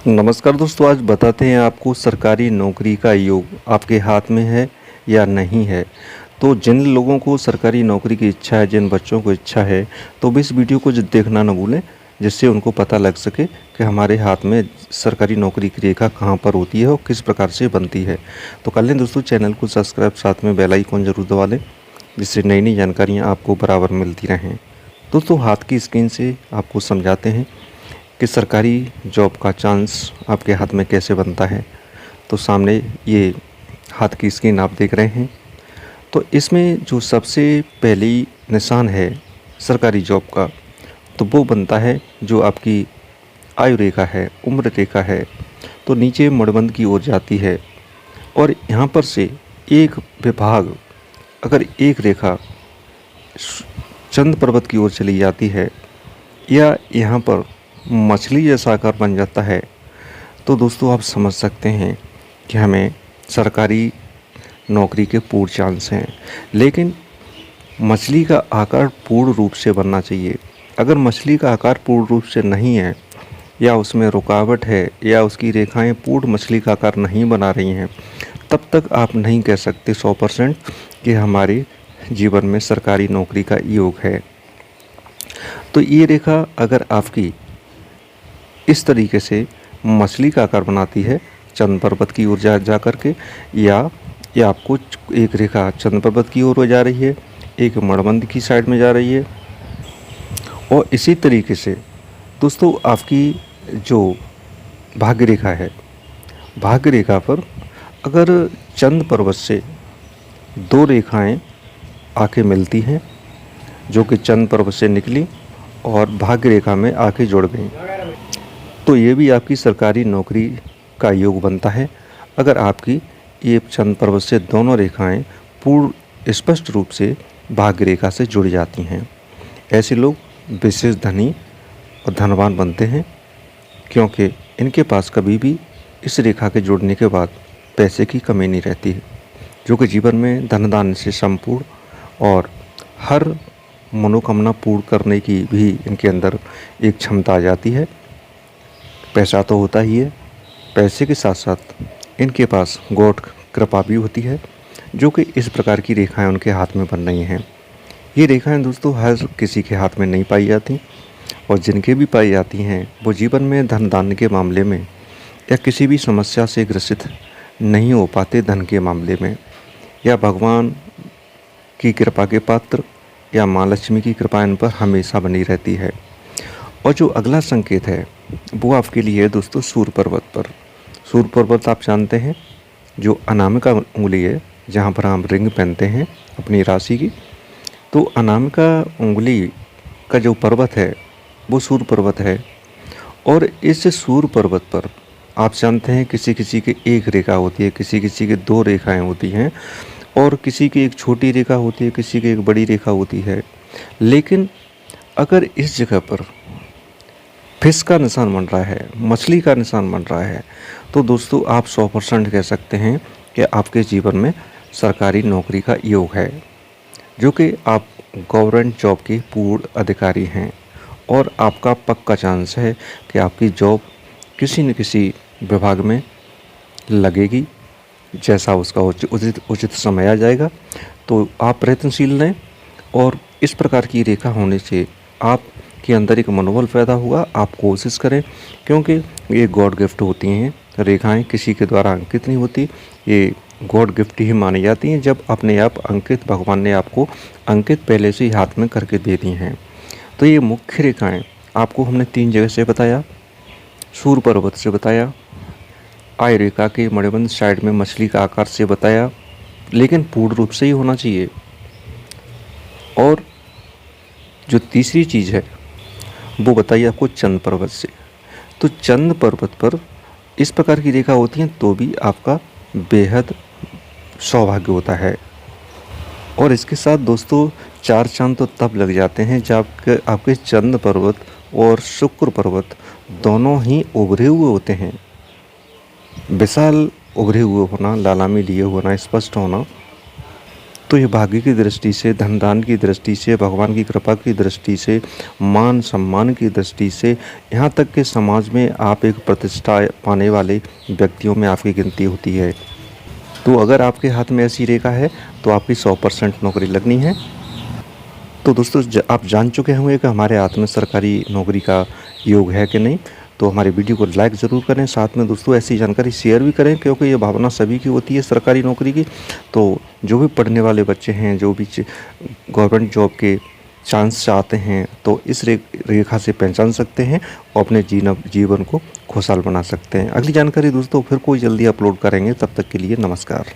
नमस्कार दोस्तों, आज बताते हैं आपको सरकारी नौकरी का योग आपके हाथ में है या नहीं है। तो जिन लोगों को सरकारी नौकरी की इच्छा है, जिन बच्चों को इच्छा है, तो भी इस वीडियो को देखना न भूलें, जिससे उनको पता लग सके कि हमारे हाथ में सरकारी नौकरी की रेखा कहाँ पर होती है और किस प्रकार से बनती है। तो कर लें दोस्तों चैनल को सब्सक्राइब, साथ में बेल आइकन ज़रूर दबा लें, जिससे नई नई जानकारियाँ आपको बराबर मिलती रहें। दोस्तों हाथ की स्क्रीन से आपको समझाते हैं कि सरकारी जॉब का चांस आपके हाथ में कैसे बनता है। तो सामने ये हाथ की स्क्रीन आप देख रहे हैं। तो इसमें जो सबसे पहली निशान है सरकारी जॉब का, तो वो बनता है जो आपकी आयु रेखा है, उम्र रेखा है। तो नीचे मणिबंध की ओर जाती है और यहाँ पर से एक विभाग, अगर एक रेखा चंद्र पर्वत की ओर चली जाती है या यहाँ पर मछली जैसा आकार बन जाता है, तो दोस्तों आप समझ सकते हैं कि हमें सरकारी नौकरी के पूर्ण चांस हैं। लेकिन मछली का आकार पूर्ण रूप से बनना चाहिए। अगर मछली का आकार पूर्ण रूप से नहीं है या उसमें रुकावट है या उसकी रेखाएं पूर्ण मछली का आकार नहीं बना रही हैं, तब तक आप नहीं कह सकते 100% कि हमारे जीवन में सरकारी नौकरी का योग है। तो ये रेखा अगर आपकी इस तरीके से मछली का आकार बनाती है चंद्र पर्वत की ओर जा कर के, या आपको एक रेखा चंद्र पर्वत की ओर जा रही है, एक मणिबंध की साइड में जा रही है, और इसी तरीके से दोस्तों आपकी जो भाग्य रेखा है, भाग्य रेखा पर अगर चंद्र पर्वत से दो रेखाएं आके मिलती हैं, जो कि चंद्र पर्वत से निकली और भाग्य रेखा में आके जुड़ गई, तो ये भी आपकी सरकारी नौकरी का योग बनता है। अगर आपकी ये चंद्र पर्वत से दोनों रेखाएं पूर्ण स्पष्ट रूप से भाग्य रेखा से जुड़ जाती हैं, ऐसे लोग विशेष धनी और धनवान बनते हैं, क्योंकि इनके पास कभी भी इस रेखा के जुड़ने के बाद पैसे की कमी नहीं रहती है, जो कि जीवन में धन दान से संपूर्ण और हर मनोकामना पूर्ण करने की भी इनके अंदर एक क्षमता आ जाती है। पैसा तो होता ही है, पैसे के साथ साथ इनके पास गॉड कृपा भी होती है, जो कि इस प्रकार की रेखाएं उनके हाथ में बन रही हैं। ये रेखाएं दोस्तों हर किसी के हाथ में नहीं पाई जाती, और जिनके भी पाई जाती हैं वो जीवन में धन दान के मामले में या किसी भी समस्या से ग्रसित नहीं हो पाते धन के मामले में, या भगवान की कृपा के पात्र या माँ लक्ष्मी की कृपा इन पर हमेशा बनी रहती है। और जो अगला संकेत है वो आपके लिए है दोस्तों सूर्य पर्वत पर। सूर्य पर्वत आप जानते हैं, जो अनामिका उंगली है, जहाँ पर हम रिंग पहनते हैं अपनी राशि की, तो अनामिका उंगली का जो पर्वत है वो सूर्य पर्वत है। और इस सूर्य पर्वत पर आप जानते हैं किसी किसी की एक रेखा होती है, किसी किसी की दो रेखाएं होती हैं, और किसी की एक छोटी रेखा होती है, किसी की एक बड़ी रेखा होती है। लेकिन अगर इस जगह पर फिश का निशान बन रहा है, मछली का निशान बन रहा है, तो दोस्तों आप 100% कह सकते हैं कि आपके जीवन में सरकारी नौकरी का योग है, जो कि आप गवर्नमेंट जॉब के पूर्ण अधिकारी हैं, और आपका पक्का चांस है कि आपकी जॉब किसी न किसी विभाग में लगेगी। जैसा उसका उचित समय आ जाएगा, तो आप प्रयत्नशील रहें, और इस प्रकार की रेखा होने से आपके अंदर एक मनोबल पैदा होगा। आप कोशिश करें, क्योंकि ये गॉड गिफ्ट होती हैं, रेखाएं किसी के द्वारा अंकित नहीं होती, ये गॉड गिफ्ट ही मानी जाती हैं। जब अपने आप अंकित, भगवान ने आपको अंकित पहले से ही हाथ में करके दे दी हैं। तो ये मुख्य रेखाएं आपको हमने 3 जगह से बताया, सूर्य पर्वत से बताया, आय रेखा के मणिबंध साइड में मछली का आकार से बताया, लेकिन पूर्ण रूप से ही होना चाहिए। और जो तीसरी चीज़ है वो बताइए आपको चंद्र पर्वत से। तो चंद्र पर्वत पर इस प्रकार की रेखा होती है तो भी आपका बेहद सौभाग्य होता है। और इसके साथ दोस्तों 4 चांद तो तब लग जाते हैं जब आपके चंद्र पर्वत और शुक्र पर्वत दोनों ही उभरे हुए होते हैं। विशाल उभरे हुए होना, लालामी लिए होना, स्पष्ट होना, तो ये भाग्य की दृष्टि से, धन दान की दृष्टि से, भगवान की कृपा की दृष्टि से, मान सम्मान की दृष्टि से, यहाँ तक कि समाज में आप एक प्रतिष्ठा पाने वाले व्यक्तियों में आपकी गिनती होती है। तो अगर आपके हाथ में ऐसी रेखा है तो आपकी 100% नौकरी लगनी है। तो दोस्तों आप जान चुके होंगे कि हमारे हाथ में सरकारी नौकरी का योग है कि नहीं। तो हमारे वीडियो को लाइक ज़रूर करें, साथ में दोस्तों ऐसी जानकारी शेयर भी करें, क्योंकि ये भावना सभी की होती है सरकारी नौकरी की। तो जो भी पढ़ने वाले बच्चे हैं, जो भी गवर्नमेंट जॉब के चांस चाहते हैं, तो इस रेखा से पहचान सकते हैं और अपने जीवन को खुशहाल बना सकते हैं। अगली जानकारी दोस्तों फिर कोई जल्दी अपलोड करेंगे, तब तक के लिए नमस्कार।